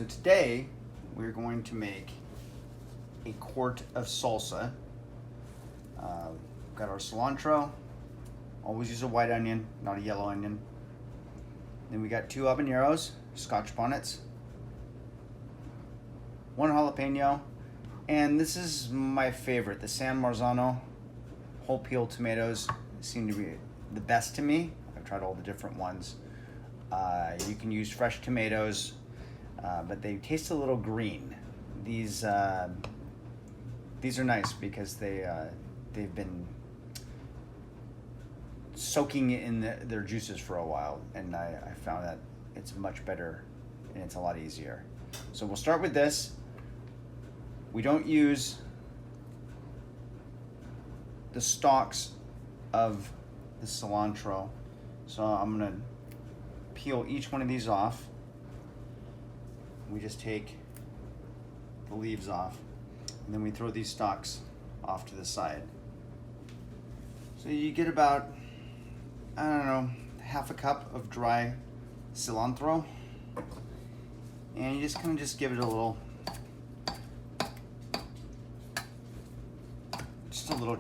So today we're going to make a quart of salsa. We've got our cilantro. Always use a white onion, not a yellow onion. Then we got 2 habaneros, scotch bonnets, 1 jalapeno, and this is my favorite. The San Marzano whole peel tomatoes seem to be the best to me. I've tried all the different ones. You can use fresh tomatoes, but they taste a little green. These are nice because they've been soaking in their juices for a while, and I found that it's much better and it's a lot easier. So we'll start with this. We don't use the stalks of the cilantro, so I'm gonna peel each one of these off. We just take the leaves off, and then we throw these stalks off to the side. So you get about, I don't know, half a cup of dry cilantro, and you just kind of give it a little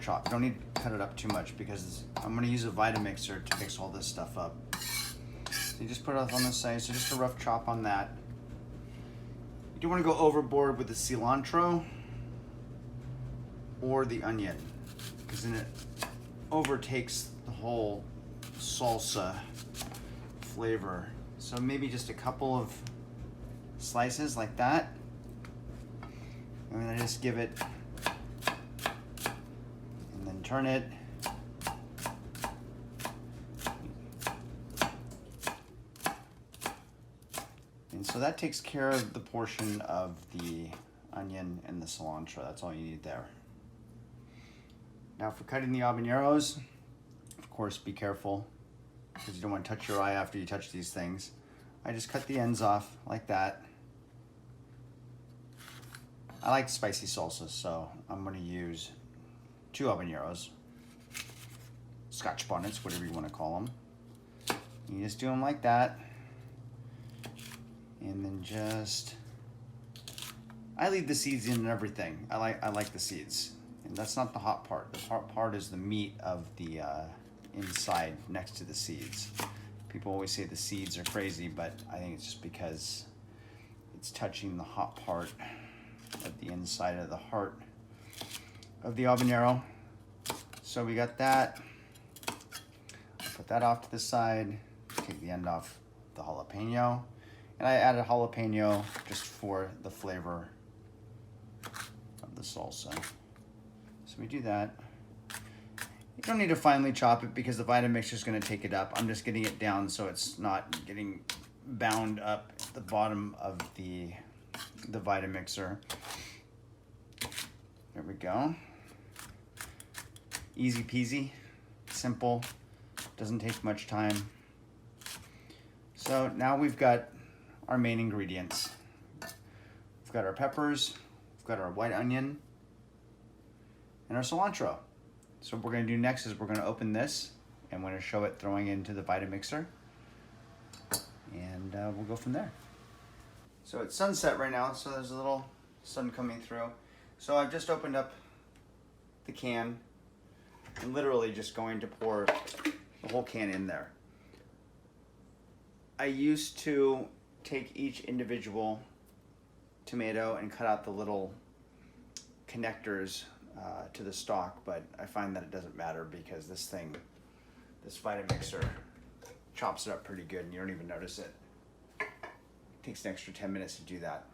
chop. You don't need to cut it up too much because I'm going to use a Vitamixer to mix all this stuff up. So you just put it on the side, so just a rough chop on that. You don't want to go overboard with the cilantro or the onion because then it overtakes the whole salsa flavor. So maybe just a couple of slices like that. And then I just give it, and then turn it. And so that takes care of the portion of the onion and the cilantro. That's all you need there. Now for cutting the habaneros, of course, be careful because you don't want to touch your eye after you touch these things. I just cut the ends off like that. I like spicy salsa, so I'm going to use 2 habaneros, scotch bonnets, whatever you want to call them. You just do them like that, and then I leave the seeds in and everything. I like the seeds, and that's not the hot part. The hot part is the meat of the inside next to the seeds. People always say the seeds are crazy, but I think it's just because it's touching the hot part of the inside of the heart of the habanero. So we got that. I'll put that off to the side. Take the end off the jalapeno. And I added jalapeno just for the flavor of the salsa. So we do that. You don't need to finely chop it because the Vitamix is going to take it up. I'm just getting it down so it's not getting bound up at the bottom of the Vitamixer. There we go. Easy peasy, simple, doesn't take much time. So now we've got our main ingredients. We've got our peppers, we've got our white onion, and our cilantro. So what we're going to do next is we're going to open this and we're going to show it throwing into the Vitamixer, and we'll go from there. So it's sunset right now, so there's a little sun coming through. So I've just opened up the can and literally just going to pour the whole can in there. I used to take each individual tomato and cut out the little connectors to the stalk, but I find that it doesn't matter because this Vitamixer chops it up pretty good and you don't even notice it. It takes an extra 10 minutes to do that.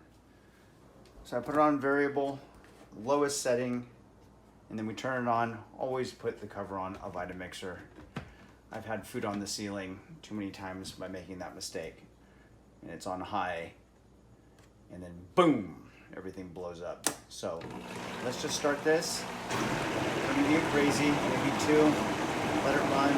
So I put it on variable, lowest setting, and then we turn it on. Always put the cover on a Vitamixer. I've had food on the ceiling too many times by making that mistake. And it's on high, and then boom, everything blows up. So let's just start this. Don't get crazy, maybe 2, let it run.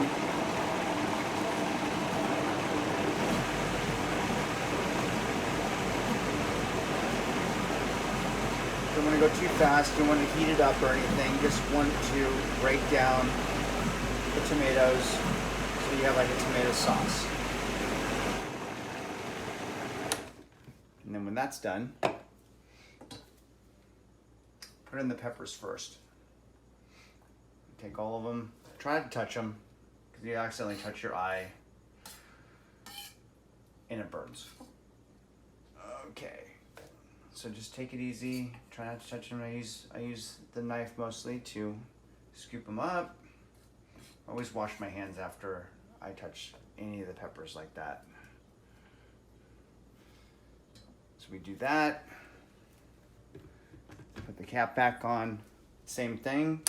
Don't want to go too fast, don't want to heat it up or anything, just want to break down the tomatoes so you have like a tomato sauce. And then when that's done, put in the peppers first. Take all of them. Try not to touch them, because you accidentally touch your eye and it burns. Okay, so just take it easy. Try not to touch them. I use the knife mostly to scoop them up. I always wash my hands after I touch any of the peppers like that. So we do that. Put the cap back on. Same thing.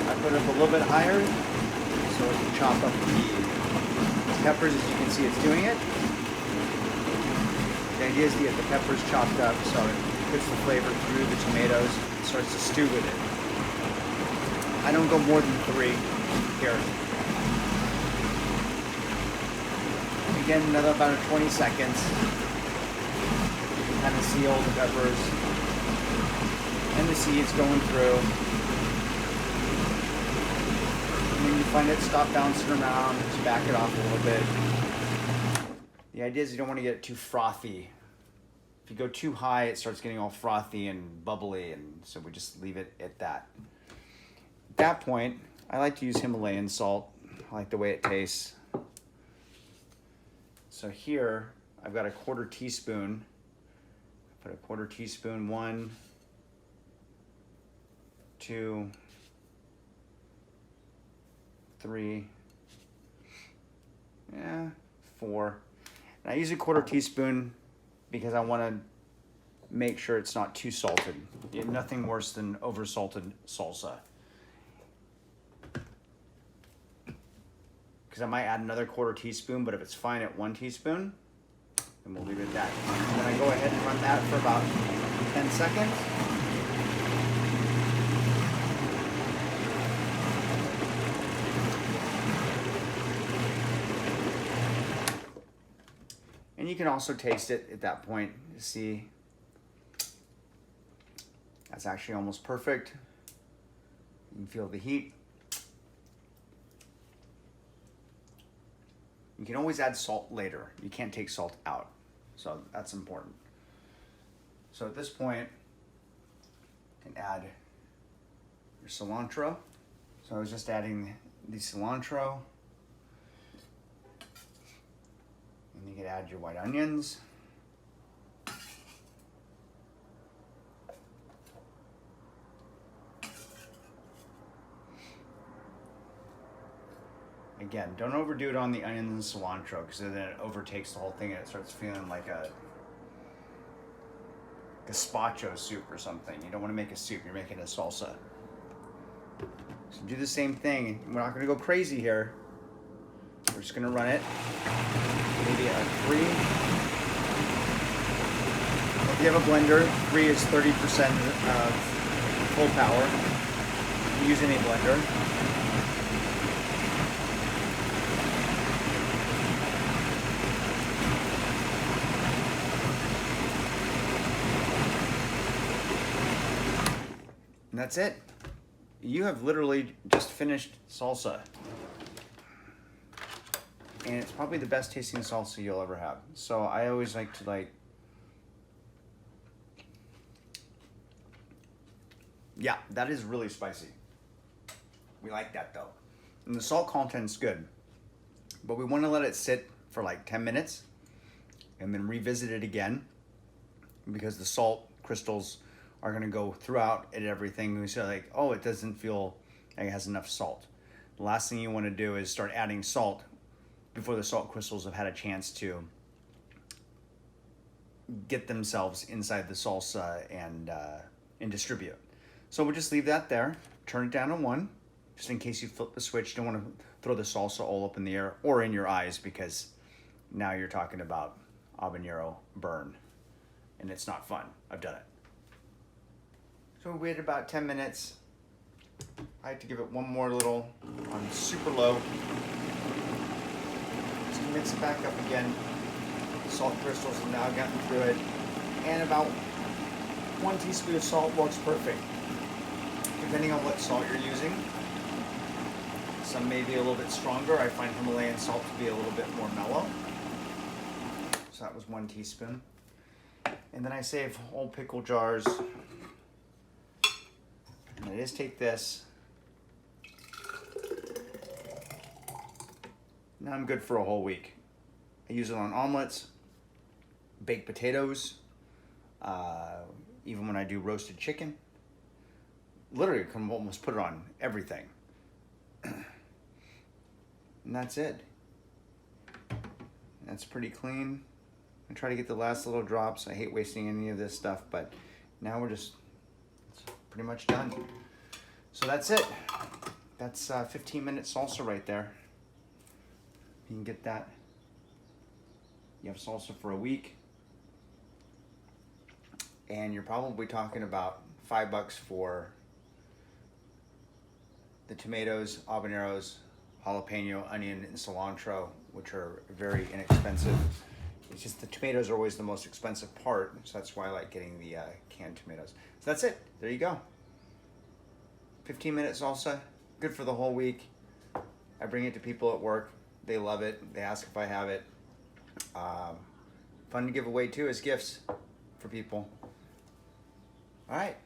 I put it up a little bit higher so it can chop up the peppers. As you can see, it's doing it. The idea is to get the peppers chopped up so it puts the flavor through the tomatoes and starts to stew with it. I don't go more than 3 here. Again, another about 20 seconds. You can kind of see all the peppers and the seeds going through. And when you find it stop bouncing around, just back it off a little bit. The idea is you don't want to get it too frothy. If you go too high, it starts getting all frothy and bubbly, and so we just leave it at that. At that point, I like to use Himalayan salt. I like the way it tastes. So here, I've got a 1/4 teaspoon. Put a 1/4 teaspoon, 1, 2, 3, 4. And I use a 1/4 teaspoon because I want to make sure it's not too salted. You have nothing worse than over-salted salsa. Because I might add another 1/4 teaspoon, but if it's fine at 1 teaspoon, then we'll leave it at that. And then I go ahead and run that for about 10 seconds. And you can also taste it at that point to see that's actually almost perfect. You can feel the heat. You can always add salt later. You can't take salt out, so that's important. So at this point, you can add your cilantro. So I was just adding the cilantro. And you can add your white onions. Again, don't overdo it on the onions and cilantro, because then it overtakes the whole thing and it starts feeling like a gazpacho soup or something. You don't want to make a soup, you're making a salsa. So do the same thing. We're not going to go crazy here. We're just going to run it. Maybe a 3. If you have a blender, 3 is 30% of full power. Use any blender. And that's it. You have literally just finished salsa. And it's probably the best tasting salsa you'll ever have. So I always like to yeah, that is really spicy. We like that though. And the salt content's good. But we want to let it sit for like 10 minutes and then revisit it again, because the salt crystals are going to go throughout and everything. We say like, oh, it doesn't feel like it has enough salt. The last thing you want to do is start adding salt before the salt crystals have had a chance to get themselves inside the salsa and distribute. So we'll just leave that there. Turn it down to 1, just in case you flip the switch. Don't want to throw the salsa all up in the air or in your eyes, because now you're talking about habanero burn, and it's not fun. I've done it. So we waited about 10 minutes. I had to give it one more little on super low. Just mix it back up again. The salt crystals have now gotten through it. And about 1 teaspoon of salt works perfect, depending on what salt you're using. Some may be a little bit stronger. I find Himalayan salt to be a little bit more mellow. So that was 1 teaspoon. And then I save whole pickle jars. And I just take this. Now I'm good for a whole week. I use it on omelets, baked potatoes, even when I do roasted chicken. Literally, I can almost put it on everything. And that's it. That's pretty clean. I try to get the last little drops. I hate wasting any of this stuff, but now it's pretty much done. So that's it. That's 15-minute salsa right there. You can get that. You have salsa for a week. And you're probably talking about $5 for the tomatoes, habaneros, jalapeno, onion, and cilantro, which are very inexpensive. It's just the tomatoes are always the most expensive part, so that's why I like getting the canned tomatoes. So that's it. There you go. 15-minute salsa, good for the whole week. I bring it to people at work. They love it. They ask if I have it. Fun to give away too as gifts for people. All right.